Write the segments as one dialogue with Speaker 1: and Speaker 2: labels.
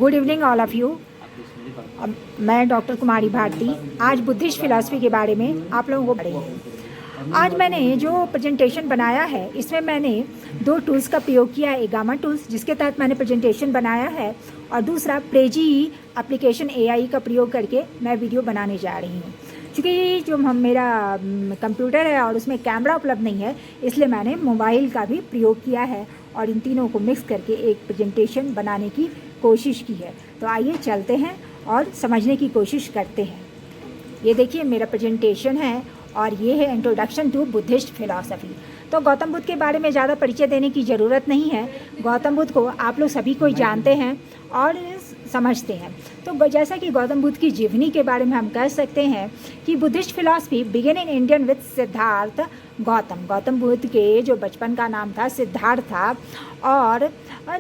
Speaker 1: Good evening all of you. मैं doctor कुमारी भारती आज Buddhist philosophy के बारे में आप लोगों को बताऊंगी। आज मैंने जो प्रेजेंटेशन बनाया है इसमें मैंने दो टूल्स का प्रयोग किया है। एक गामा टूल्स जिसके तहत मैंने प्रेजेंटेशन बनाया है और दूसरा प्रेजी एप्लीकेशन एआई का प्रयोग करके मैं वीडियो बनाने जा रही हूँ। क्योंकि जो मेरा कंप्यूटर है और उसमें कैमरा उपलब्ध नहीं है, इसलिए मैंने मोबाइल का भी प्रयोग किया है और इन तीनों को मिक्स करके एक प्रेजेंटेशन बनाने की कोशिश की है। तो आइए चलते हैं और समझने की कोशिश करते हैं। ये देखिए मेरा प्रेजेंटेशन है और ये है इंट्रोडक्शन टू बुद्धिस्ट फिलॉसफी। तो गौतम बुद्ध के बारे में ज़्यादा परिचय देने की ज़रूरत नहीं है। गौतम बुद्ध को आप लोग सभी कोई जानते हैं और समझते हैं। तो जैसा कि गौतम बुद्ध की जीवनी के बारे में हम कह सकते हैं कि Buddhist philosophy begin in Indian with Siddharth Gautam. Gautam Buddha के जो बचपन का नाम था सिद्धार्थ था और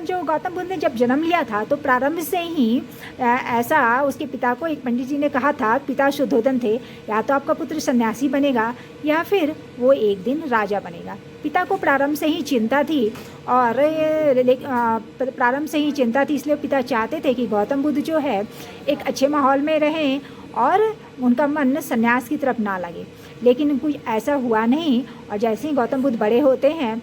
Speaker 1: जो गौतम बुद्ध ने जब जन्म लिया था तो प्रारंभ से ही ऐसा उसके पिता को एक पंडित जी ने कहा था, पिता शुद्धोधन थे, या तो आपका पुत्र सन्यासी बनेगा या फिर वो एक दिन राजा बनेगा। पिता को प्रारंभ से ही चिंता थी और इसलिए पिता चाहते थे कि गौतम बुद्ध जो है एक अच्छे माहौल में रहें और उनका मन सन्यास की तरफ ना लगे। लेकिन कुछ ऐसा हुआ नहीं और जैसे ही गौतम बुद्ध बड़े होते हैं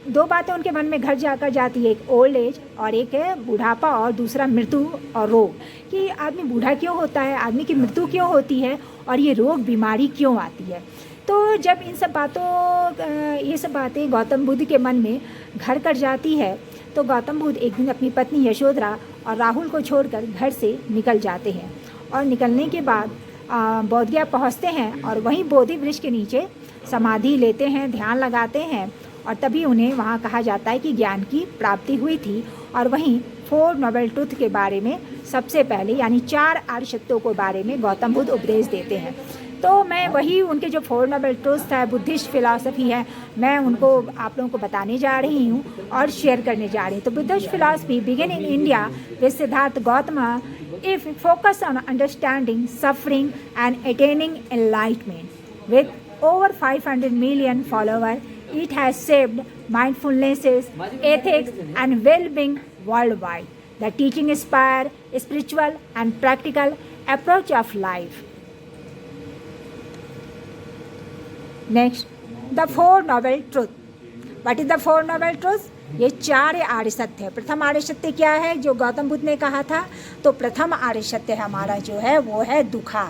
Speaker 1: दो बातें उनके मन में घर जाकर जाती है, एक ओल्ड एज और एक है बुढ़ापा और दूसरा मृत्यु और रोग। कि आदमी बूढ़ा क्यों होता है, आदमी की मृत्यु क्यों होती है और ये रोग बीमारी क्यों आती है। तो जब ये सब बातें गौतम बुद्ध के मन में घर कर जाती है तो गौतम बुद्ध एक दिन अपनी पत्नी यशोधरा और राहुल को छोड़कर घर से निकल जाते हैं और निकलने के बाद बोधगया पहुँचते हैं और वहीं बोधि वृक्ष के नीचे समाधि लेते हैं, ध्यान लगाते हैं और तभी उन्हें वहाँ कहा जाता है कि ज्ञान की प्राप्ति हुई थी। और वहीं 4 नोबल ट्रुथ के बारे में सबसे पहले यानी 4 आर्य सत्यों के बारे में गौतम बुद्ध उपदेश देते हैं। तो मैं वही उनके जो 4 नोबल ट्रुथ्स है, बुद्धिस्ट फिलॉसफी है, मैं उनको आप लोगों को बताने जा रही हूँ और शेयर करने जा रही हूँ। तो Buddhist philosophy begin in India with Siddharth Gautam if focus on understanding suffering and attaining enlightenment with over 500 million followers, it has shaped mindfulness, ethics and well-being worldwide. The teaching inspire spiritual and practical approach of life. Next, the 4 noble truth. What is the 4 noble truths? ये 4 आर्य सत्य है। प्रथम आर्य सत्य क्या है जो गौतम बुद्ध ने कहा था? तो प्रथम आर्य सत्य हमारा जो है वो है दुखा,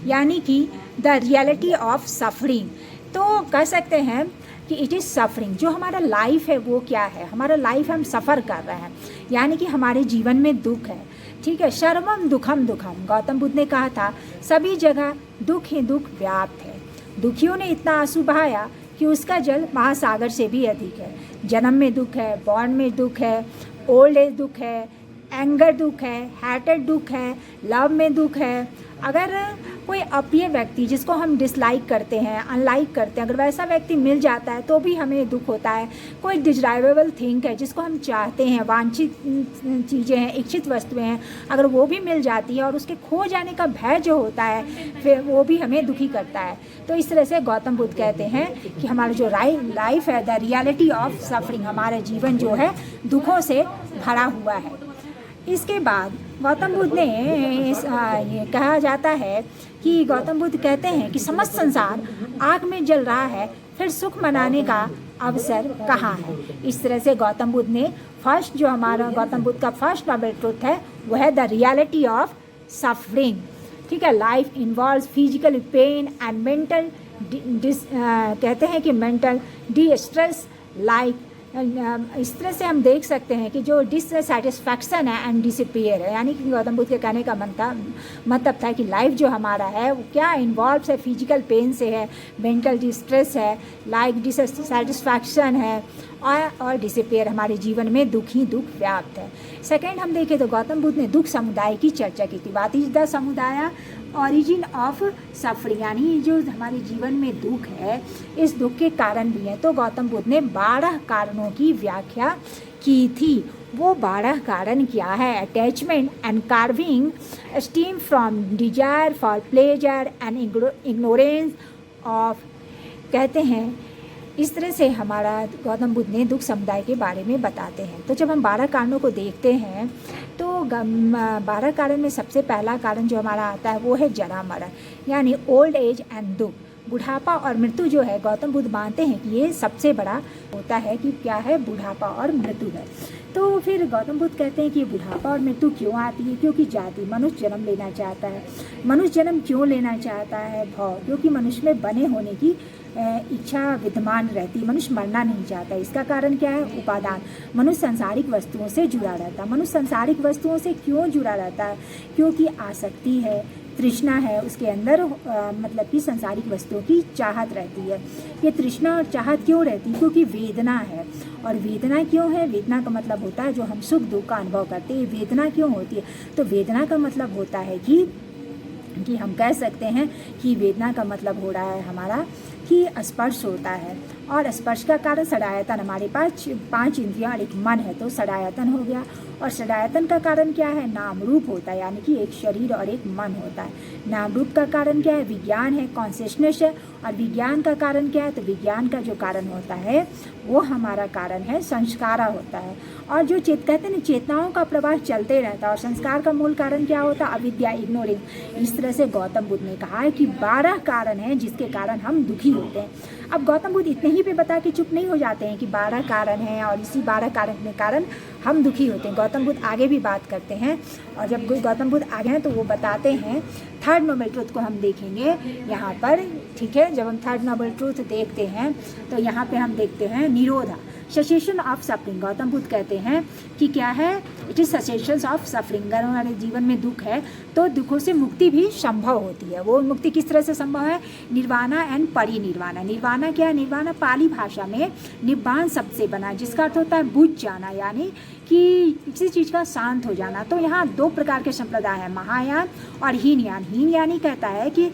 Speaker 1: यानी कि द रियलिटी ऑफ सफरिंग। तो कह सकते हैं कि इट इज़ सफरिंग। जो हमारा लाइफ है वो क्या है? हमारा लाइफ हम सफ़र कर रहे हैं, यानी कि हमारे जीवन में दुख है। ठीक है, सर्वम दुखम दुखम। गौतम बुद्ध ने कहा था सभी जगह दुख ही दुख व्याप्त है। दुखियों ने इतना आंसू बहाया कि उसका जल महासागर से भी अधिक है। जन्म में दुख है, बॉर्न में दुख है, ओल्ड एज दुख है, एंगर दुख है, हैटेड दुख है, लव में दुख है। अगर कोई अप्रिय व्यक्ति जिसको हम डिसलाइक करते हैं, अनलाइक करते हैं, अगर वैसा व्यक्ति मिल जाता है तो भी हमें दुख होता है। कोई डिजायरेबल थिंग है जिसको हम चाहते हैं, वांछित चीज़ें हैं, इच्छित वस्तुएं हैं, अगर वो भी मिल जाती है और उसके खो जाने का भय जो होता है फिर वो भी हमें दुखी करता है। तो इस तरह से गौतम बुद्ध कहते हैं कि हमारा जो लाइफ है द रियलिटी ऑफ सफरिंग, हमारा जीवन जो है दुखों से भरा हुआ है। इसके बाद गौतम बुद्ध ने ये कहा जाता है कि गौतम बुद्ध कहते हैं कि समस्त संसार आग में जल रहा है, फिर सुख मनाने का अवसर कहाँ है। इस तरह से गौतम बुद्ध ने गौतम बुद्ध का फर्स्ट नोबल ट्रुथ है वो है द रियलिटी ऑफ सफरिंग। ठीक है, life involves physical pain and mental कहते हैं कि मेंटल डिस्ट्रेस लाइक। इस तरह से हम देख सकते हैं कि जो डिससेटिस्फैक्शन है एंड डिसअपीयर है, यानी कि गौतम बुद्ध के कहने का मतलब था कि लाइफ जो हमारा है वो क्या इन्वॉल्व है, फिजिकल पेन से है, मेंटल डिस्ट्रेस है, लाइक डिससेटिस्फैक्शन है और डिसअपीयर, हमारे जीवन में दुख ही दुख व्याप्त है। सेकेंड हम देखें तो गौतम बुद्ध ने दुख समुदाय की चर्चा की थी। व्हाट इज द समुदाय? ऑरिजिन ऑफ सफरिंग, यानी जो हमारे जीवन में दुख है इस दुख के कारण भी है। तो गौतम बुद्ध ने 12 कारणों की व्याख्या की थी। वो 12 कारण क्या है? Attachment and carving, steam from desire for pleasure and ignorance of. कहते हैं इस तरह से हमारा गौतम बुद्ध ने दुख समुदाय के बारे में बताते हैं। तो जब हम 12 कारणों को देखते हैं तो 12 कारण में सबसे पहला कारण जो हमारा आता है वो है जरा मरण, यानी ओल्ड एज एंड दुख, बुढ़ापा और मृत्यु जो है। गौतम बुद्ध मानते हैं कि ये सबसे बड़ा होता है कि क्या है, बुढ़ापा और मृत्यु है। तो फिर गौतम बुद्ध कहते हैं कि बुढ़ापा और मृत्यु क्यों आती है, क्योंकि जाति, मनुष्य जन्म लेना चाहता है। मनुष्य जन्म क्यों लेना चाहता है? भव, क्योंकि मनुष्य में बने होने की इच्छा विद्यमान रहती है, मनुष्य मरना नहीं चाहता। इसका कारण क्या है? उपादान, मनुष्य सांसारिक वस्तुओं से जुड़ा रहता है। मनुष्य सांसारिक वस्तुओं से क्यों जुड़ा रहता है? क्योंकि आसक्ति है, तृष्णा है उसके अंदर, मतलब कि सांसारिक वस्तुओं की चाहत रहती है। ये तृष्णा और चाहत क्यों रहती है? क्योंकि वेदना है। और वेदना क्यों है? वेदना का मतलब होता है जो हम सुख दुख का अनुभव करते हैं। वेदना क्यों होती है? तो वेदना का मतलब होता है कि हम कह सकते हैं कि वेदना का मतलब हो रहा है हमारा कि स्पर्श होता है, और स्पर्श का कारण षडायतन, हमारे पास 5 इंद्रियां और एक मन है, तो षडायतन हो गया। और षडायतन का कारण क्या है? नाम रूप होता है, यानी कि एक शरीर और एक मन होता है। नाम रूप का कारण क्या है? विज्ञान है, कॉन्शियसनेस है। और विज्ञान का कारण क्या है? तो विज्ञान का जो कारण होता है वो हमारा कारण है संस्कारा होता है। और जो कहते हैं ना, चेतनाओं का प्रवाह चलते रहता है। और संस्कार का मूल कारण क्या होता है? अविद्या, इग्नोरिंग। इस तरह से गौतम बुद्ध ने कहा है कि 12 कारण हैं जिसके कारण हम दुखी होते हैं। अब गौतम बुद्ध इतने ही पे बता के चुप नहीं हो जाते हैं कि 12 कारण हैं और इसी 12 कारण के कारण हम दुखी होते हैं। गौतम बुद्ध आगे भी बात करते हैं, और जब गौतम बुद्ध आगे हैं तो वो बताते हैं। थर्ड नोबल ट्रूथ को हम देखेंगे यहाँ पर, ठीक है। जब हम थर्ड नोबल ट्रूथ देखते हैं तो यहाँ पे हम देखते हैं nirodha, cessation of suffering. Gautam Buddha कहते हैं कि क्या है? It is cessation of suffering. अगर हमारे जीवन में दुख है तो दुखों से मुक्ति भी संभव होती है। वो मुक्ति किस तरह से संभव है? निर्वाणा एंड परिनिर्वाणा। निर्वाणा क्या है? निर्वाणा पाली भाषा में निब्बान शब्द से बना, जिसका अर्थ होता है बुझ जाना, यानी कि किसी चीज़ का शांत हो जाना। तो यहाँ 2 प्रकार के संप्रदाय हैं, महायान और हीनयान। हीनयानी कहता है कि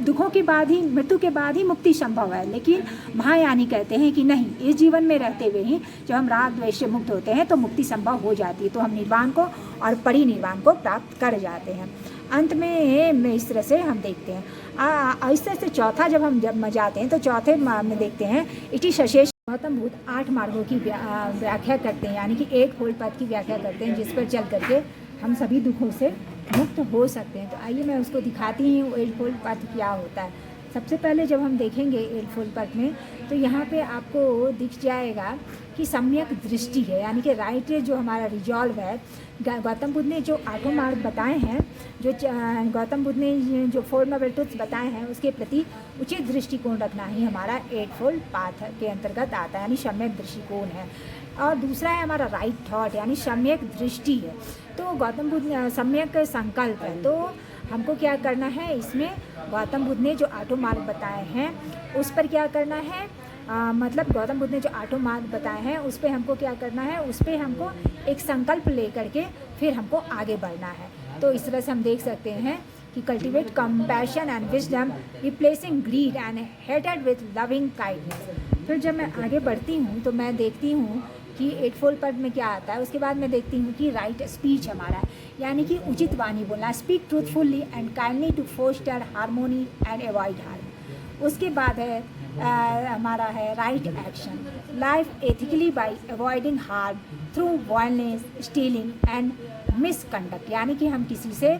Speaker 1: दुखों के बाद ही, मृत्यु के बाद ही मुक्ति संभव है, लेकिन महायानी कहते हैं कि नहीं, इस जीवन में रहते हुए ही जब हम राग द्वेष से मुक्त होते हैं तो मुक्ति संभव हो जाती है, तो हम निर्वाण को और परिनिर्वाण को प्राप्त कर जाते हैं। अंत में इस तरह से हम देखते हैं। इस तरह से चौथा जब जाते हैं तो चौथे में देखते हैं इट इज सशेष। गौतम बुद्ध 8 मार्गों की व्याख्या करते हैं, यानी कि एक होल पथ की व्याख्या करते हैं जिस पर चल करके हम सभी दुखों से मुक्त हो सकते हैं। तो आइए मैं उसको दिखाती हूँ एट होल पथ क्या होता है। सबसे पहले जब हम देखेंगे एट होल पथ में तो यहाँ पे आपको दिख जाएगा कि सम्यक दृष्टि है, यानी कि राइट जो हमारा रिजॉल्व है। गौतम बुद्ध ने जो 8 मार्ग बताए हैं, जो गौतम बुद्ध ने जो 4 नोबल ट्रूथ्स बताए हैं, उसके प्रति उचित दृष्टिकोण रखना ही हमारा 8 फोल्ड पाथ के अंतर्गत आता है, यानी सम्यक दृष्टिकोण है। और दूसरा है हमारा राइट थॉट, यानी सम्यक दृष्टि है। तो गौतम बुद्ध सम्यक संकल्प है। तो हमको क्या करना है इसमें? गौतम बुद्ध ने जो 8 मार्ग बताए हैं उस पर क्या करना है? मतलब गौतम बुद्ध ने जो 8 मार्ग बताए हैं उस पर हमको क्या करना है? उस पर हमको एक संकल्प लेकर के फिर हमको आगे बढ़ना है। तो इस तरह से हम देख सकते हैं कि cultivate compassion and wisdom, replacing grid and hated with loving kindness. फिर जब मैं आगे बढ़ती हूँ तो मैं देखती हूँ कि 8 फोल्ड पद में क्या आता है। उसके बाद मैं देखती हूँ कि राइट स्पीच हमारा है, यानी कि उचित वाणी बोलना, speak truthfully and kindly to foster harmony and avoid harm. उसके बाद है हमारा है right action, life ethically by avoiding harm through violence, stealing and misconduct, यानी कि हम किसी से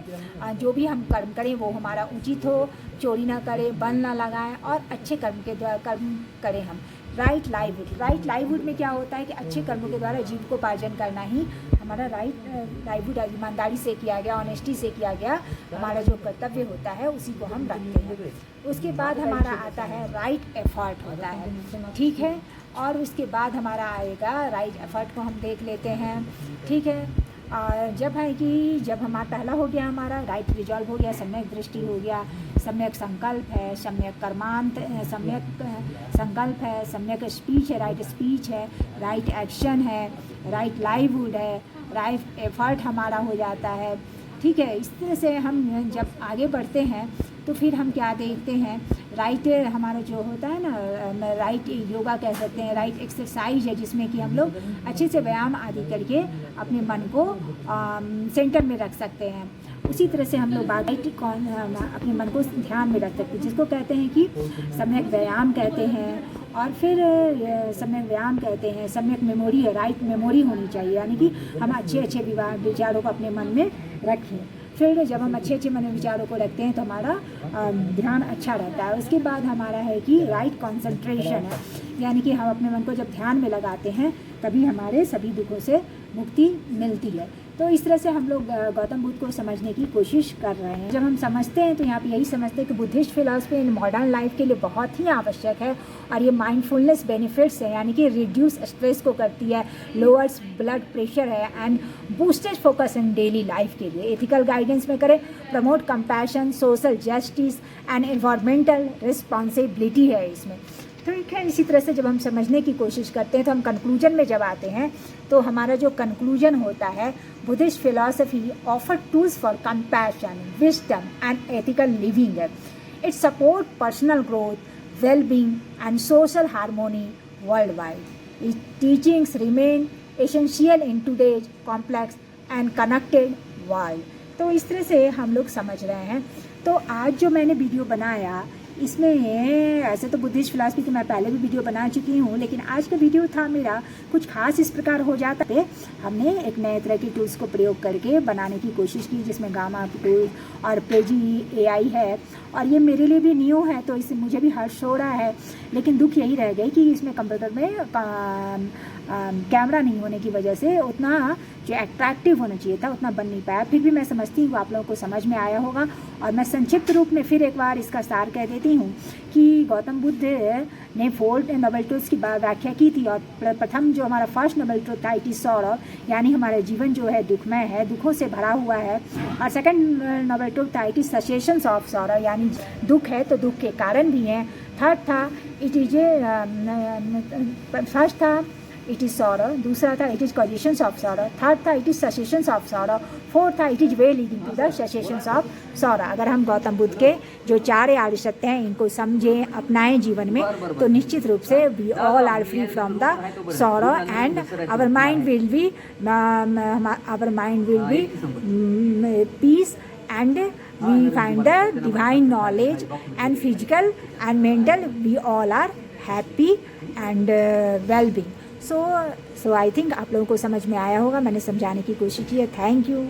Speaker 1: जो भी हम कर्म करें वो हमारा उचित हो, चोरी ना करें, बन ना लगाएं और अच्छे कर्म के द्वारा कर्म करें हम। राइट लाइवहुड, राइट लाइवहुड में क्या होता है कि अच्छे कर्मों के द्वारा जीविकोपार्जन करना ही हमारा राइट लाइवहुड, ईमानदारी से किया गया, ऑनेस्टी से किया गया हमारा जो कर्तव्य होता है उसी को हम रखते हैं। उसके बाद हमारा आता है राइट एफर्ट होता है, ठीक है। और उसके बाद हमारा आएगा राइट एफर्ट को हम देख लेते हैं, ठीक है। जब है कि जब हमारा पहला हो गया हमारा राइट रिजॉल्व हो गया, सम्यक दृष्टि हो गया, सम्यक संकल्प है, सम्यक कर्मांत, सम्यक संकल्प है, सम्यक स्पीच है, राइट स्पीच है, राइट एक्शन है, राइट लाइवहुड है, राइट एफर्ट हमारा हो जाता है, ठीक है। इस तरह से हम जब आगे बढ़ते हैं तो फिर हम क्या देखते हैं, राइट हमारा जो होता है ना, राइट योगा कह सकते हैं, राइट एक्सरसाइज है, जिसमें कि हम लोग अच्छे से व्यायाम आदि करके अपने मन को सेंटर में रख सकते हैं। उसी तरह से हम लोग अपने मन को ध्यान में रख सकते हैं, जिसको कहते हैं कि सम्यक व्यायाम कहते हैं। और फिर सम्यक व्यायाम कहते हैं, सम्यक मेमोरी है, राइट मेमोरी होनी चाहिए, यानी कि हम अच्छे अच्छे विचारों को अपने मन में रखें। फिर जब हम अच्छे अच्छे मन में विचारों को रखते हैं तो हमारा ध्यान अच्छा रहता है। उसके बाद हमारा है कि राइट कंसंट्रेशन है, यानी कि हम अपने मन को जब ध्यान में लगाते हैं तभी हमारे सभी दुखों से मुक्ति मिलती है। तो इस तरह से हम लोग गौतम बुद्ध को समझने की कोशिश कर रहे हैं। जब हम समझते हैं तो यहाँ पे यही समझते हैं कि Buddhist philosophy in modern life के लिए बहुत ही आवश्यक है, और ये माइंडफुलनेस बेनिफिट्स है, यानी कि रिड्यूस स्ट्रेस को करती है, लोअर्स ब्लड प्रेशर है, and boosted focus in daily life के लिए। एथिकल गाइडेंस में करें, promote compassion, social justice and environmental responsibility है इसमें। ठीक है, इसी तरह से जब हम समझने की कोशिश करते हैं तो हम कंक्लूजन में जब आते हैं तो हमारा जो कंक्लूजन होता है, Buddhist philosophy offer tools for compassion, wisdom and ethical living. It support personal growth, well-being and social harmony worldwide. Its teachings remain essential in today's complex and connected world. तो इस तरह से हम लोग समझ रहे हैं। तो आज जो मैंने वीडियो बनाया इसमें, ऐसे तो बुद्धिस्ट फिलॉसफी की मैं पहले भी वीडियो बना चुकी हूँ, लेकिन आज का वीडियो था मेरा कुछ खास इस प्रकार हो जाता है। हमने एक नए तरह के टूल्स को प्रयोग करके बनाने की कोशिश की, जिसमें गामा टूल्स और पेजी AI है, और ये मेरे लिए भी न्यू है तो इससे मुझे भी हर्ष हो रहा है। लेकिन दुख यही रह गई कि इसमें कंप्यूटर में कैमरा नहीं होने की वजह से उतना जो एट्रैक्टिव होना चाहिए था उतना बन नहीं पाया। फिर भी मैं समझती हूँ आप लोगों को समझ में आया होगा, और मैं संक्षिप्त रूप में फिर एक बार इसका सार कह देती हूँ कि गौतम बुद्ध ने 4 नोबल ट्रुथ्स की व्याख्या की थी, और प्रथम जो हमारा फर्स्ट नोबल ट्रुथ था, इट इज सॉरो, यानी हमारा जीवन जो है दुखमय है, दुखों से भरा हुआ है। और सेकंड नोबल ट्रुथ था, इट इज ससेशंस ऑफ सॉरो, यानी दुख है तो दुख के कारण भी हैं। थर्ड था, इट इज फर्स्ट था इट इज़ सॉरो, दूसरा था it is causations of sorrow, third था it is cessations of sorrow, fourth था it is way leading to the cessations of sorrow. अगर हम गौतम बुद्ध के जो 4 आर्य सत्य हैं इनको समझें, अपनाएं जीवन में, तो निश्चित रूप से we all are free from the sorrow and our mind will be peace and we find the divine knowledge, and physical and mental we all are happy and well-being. So I think आप लोगों को समझ में आया होगा, मैंने समझाने की कोशिश की है। Thank you.